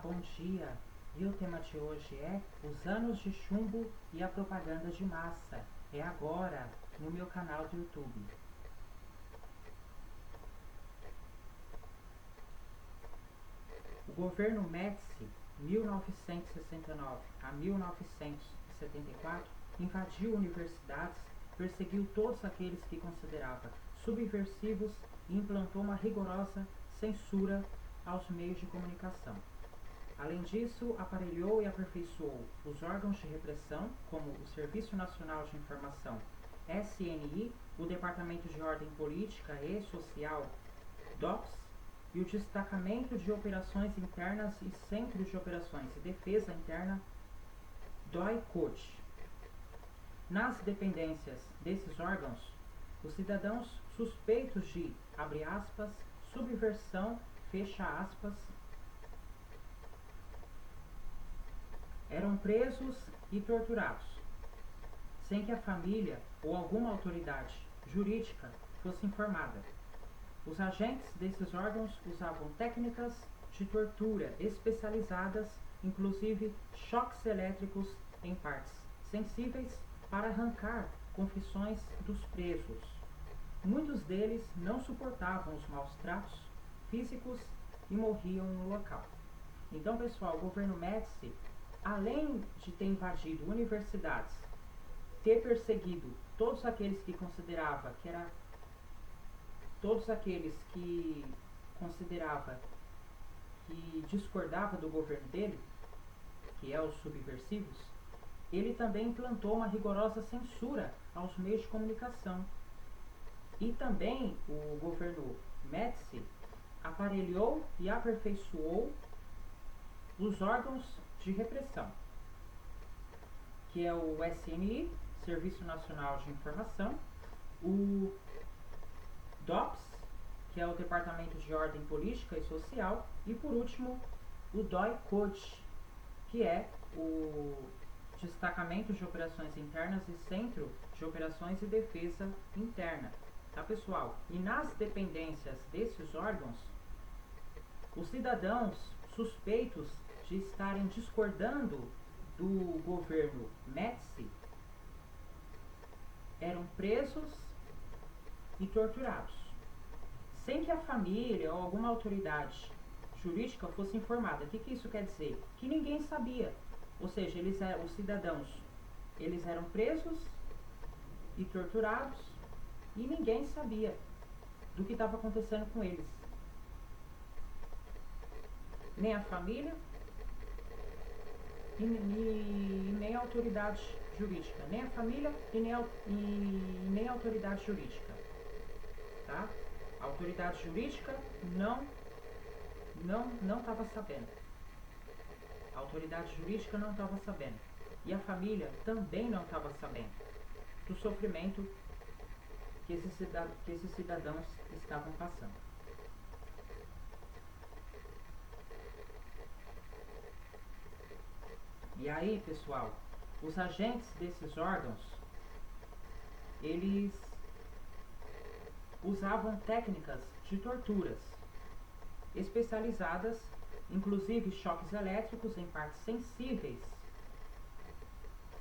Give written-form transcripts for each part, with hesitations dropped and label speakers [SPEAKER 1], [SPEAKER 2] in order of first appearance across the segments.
[SPEAKER 1] bom dia! E o tema de hoje é os anos de chumbo e a propaganda de massa. É agora, no meu canal do YouTube. O governo Médici, 1969 a 1974, invadiu universidades, perseguiu todos aqueles que considerava subversivos e implantou uma rigorosa censura aos meios de comunicação. Além disso, aparelhou e aperfeiçoou os órgãos de repressão, como o Serviço Nacional de Informação, SNI, o Departamento de Ordem Política e Social, DOPS, e o Destacamento de Operações Internas e Centro de Operações e Defesa Interna, DOI-CODE. Nas dependências desses órgãos, os cidadãos suspeitos de, abre aspas, subversão, fecha aspas, eram presos e torturados, sem que a família ou alguma autoridade jurídica fosse informada. Os agentes desses órgãos usavam técnicas de tortura especializadas, inclusive choques elétricos em partes sensíveis, para arrancar confissões dos presos. Muitos deles não suportavam os maus tratos físicos e morriam no local. Então, pessoal, o governo Médici, além de ter invadido universidades, ter perseguido todos aqueles que considerava que discordava do governo dele, que é os subversivos, ele também implantou uma rigorosa censura aos meios de comunicação. E também o governo Médici aparelhou e aperfeiçoou os órgãos de repressão, que é o SNI, Serviço Nacional de Informação, o DOPS, que é o Departamento de Ordem Política e Social, e por último o DOI-CODE, que é o Destacamento de Operações Internas e Centro de Operações e Defesa Interna. Tá, pessoal? E nas dependências desses órgãos, os cidadãos suspeitos de estarem discordando do governo Médici eram presos e torturados, sem que a família ou alguma autoridade jurídica fosse informada. O que isso quer dizer? Que ninguém sabia. Ou seja, os cidadãos eles eram presos e torturados e ninguém sabia do que estava acontecendo com eles. Nem a família e nem a autoridade jurídica. Nem a família e nem a autoridade jurídica. Tá? A autoridade jurídica não estava sabendo. A autoridade jurídica não estava sabendo. E a família também não estava sabendo do sofrimento que esses cidadãos estavam passando. E aí, pessoal, os agentes desses órgãos, eles usavam técnicas de torturas especializadas, inclusive choques elétricos em partes sensíveis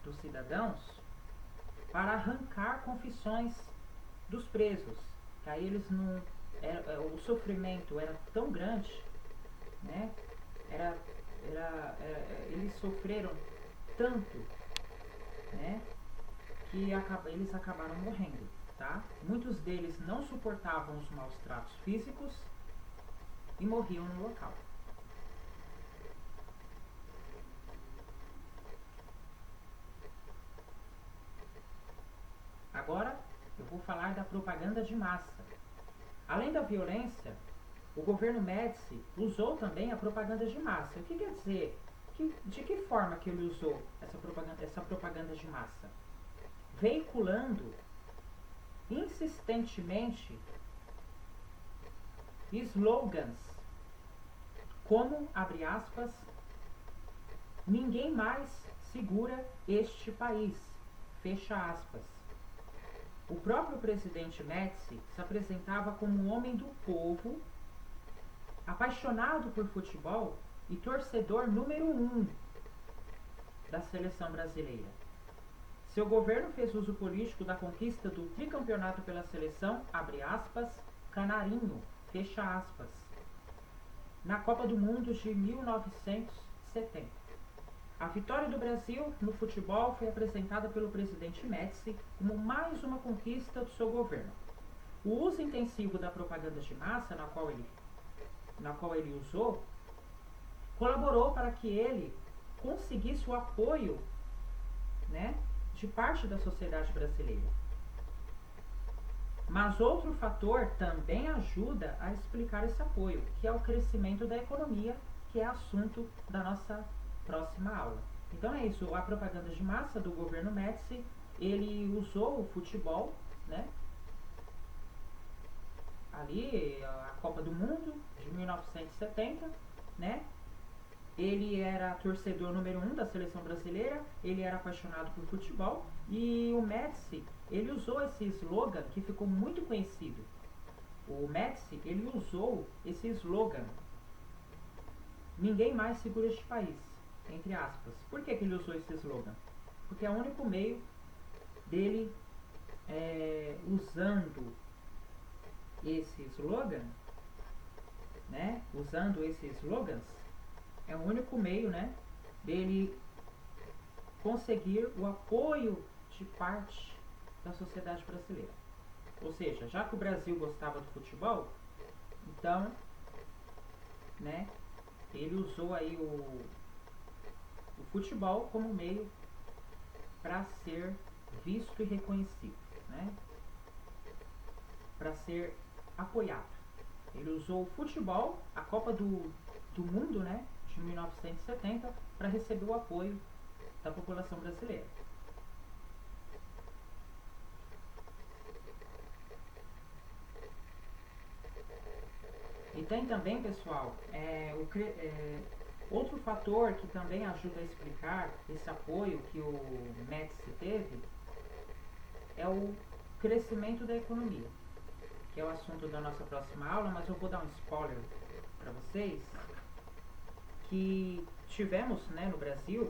[SPEAKER 1] dos cidadãos, para arrancar confissões dos presos. Que aí eles não... o sofrimento era tão grande, né? Eles sofreram tanto, né, que eles acabaram morrendo, tá? Muitos deles não suportavam os maus tratos físicos e morriam no local. Agora eu vou falar da propaganda de massa. Além da violência, o governo Médici usou também a propaganda de massa. O que quer dizer? De que forma que ele usou essa propaganda de massa? Veiculando insistentemente slogans como, abre aspas, ninguém mais segura este país, fecha aspas. O próprio presidente Médici se apresentava como um homem do povo, apaixonado por futebol e torcedor número 1 da seleção brasileira. Seu governo fez uso político da conquista do tricampeonato pela seleção, abre aspas, canarinho, fecha aspas, na Copa do Mundo de 1970. A vitória do Brasil no futebol foi apresentada pelo presidente Médici como mais uma conquista do seu governo. O uso intensivo da propaganda de massa, na qual ele usou, colaborou para que ele conseguisse o apoio, né, de parte da sociedade brasileira. Mas outro fator também ajuda a explicar esse apoio, que é o crescimento da economia, que é assunto da nossa próxima aula. Então é isso, a propaganda de massa do governo Médici, ele usou o futebol, né? Ali, a Copa do Mundo de 1970, né? Ele era torcedor número 1 da seleção brasileira, ele era apaixonado por futebol e o Médici, ele usou esse slogan que ficou muito conhecido. O Médici, ele usou esse slogan: ninguém mais segura este país, entre aspas. Por que ele usou esse slogan? Porque é o único meio dele, usando esse slogan, né? Usando esses slogans, é o único meio, né, dele conseguir o apoio de parte da sociedade brasileira. Ou seja, já que o Brasil gostava do futebol, então, né, ele usou aí o futebol como meio para ser visto e reconhecido, né, para ser apoiado. Ele usou o futebol, a Copa do Mundo, né, de 1970, para receber o apoio da população brasileira. E tem também, pessoal, outro fator que também ajuda a explicar esse apoio que o Médici teve é o crescimento da economia, que é o assunto da nossa próxima aula, mas eu vou dar um spoiler para vocês, que tivemos, né, no Brasil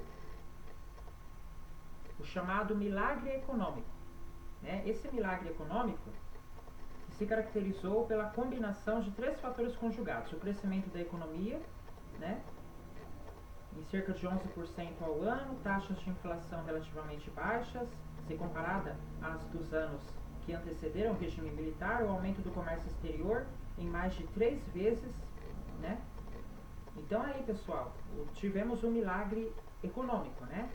[SPEAKER 1] o chamado milagre econômico, né? Esse milagre econômico se caracterizou pela combinação de 3 fatores conjugados: o crescimento da economia, né, em cerca de 11% ao ano, taxas de inflação relativamente baixas, se comparada às dos anos que antecederam o regime militar, o aumento do comércio exterior em mais de 3 vezes, né? Então aí, pessoal, tivemos um milagre econômico, né?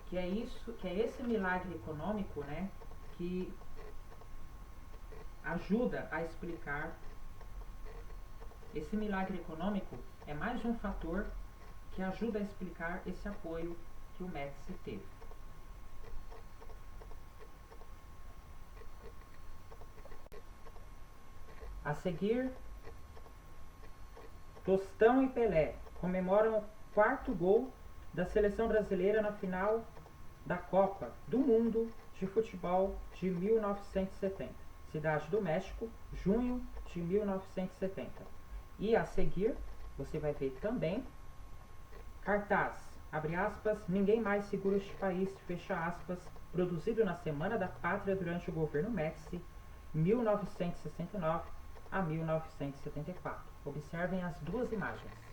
[SPEAKER 1] Que é esse milagre econômico, né, que ajuda a explicar. Esse milagre econômico é mais um fator que ajuda a explicar esse apoio que o Médici teve. A seguir, Tostão e Pelé comemoram o 4º gol da seleção brasileira na final da Copa do Mundo de Futebol de 1970. Cidade do México, junho de 1970. E a seguir, você vai ver também cartaz, abre aspas, ninguém mais segura este país, fecha aspas, produzido na Semana da Pátria durante o governo Médici, 1969 a 1974. Observem as 2 imagens.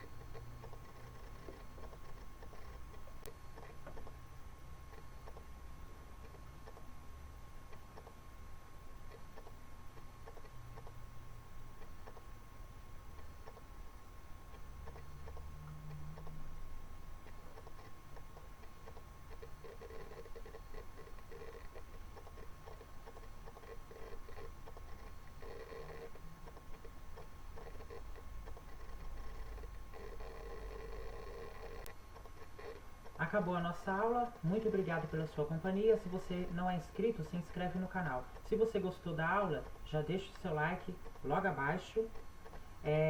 [SPEAKER 1] Acabou a nossa aula, muito obrigado pela sua companhia. Se você não é inscrito, se inscreve no canal. Se você gostou da aula, já deixa o seu like logo abaixo.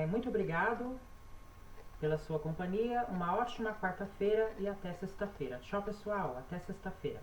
[SPEAKER 1] Muito obrigado pela sua companhia, uma ótima quarta-feira e até sexta-feira. Tchau, pessoal, até sexta-feira.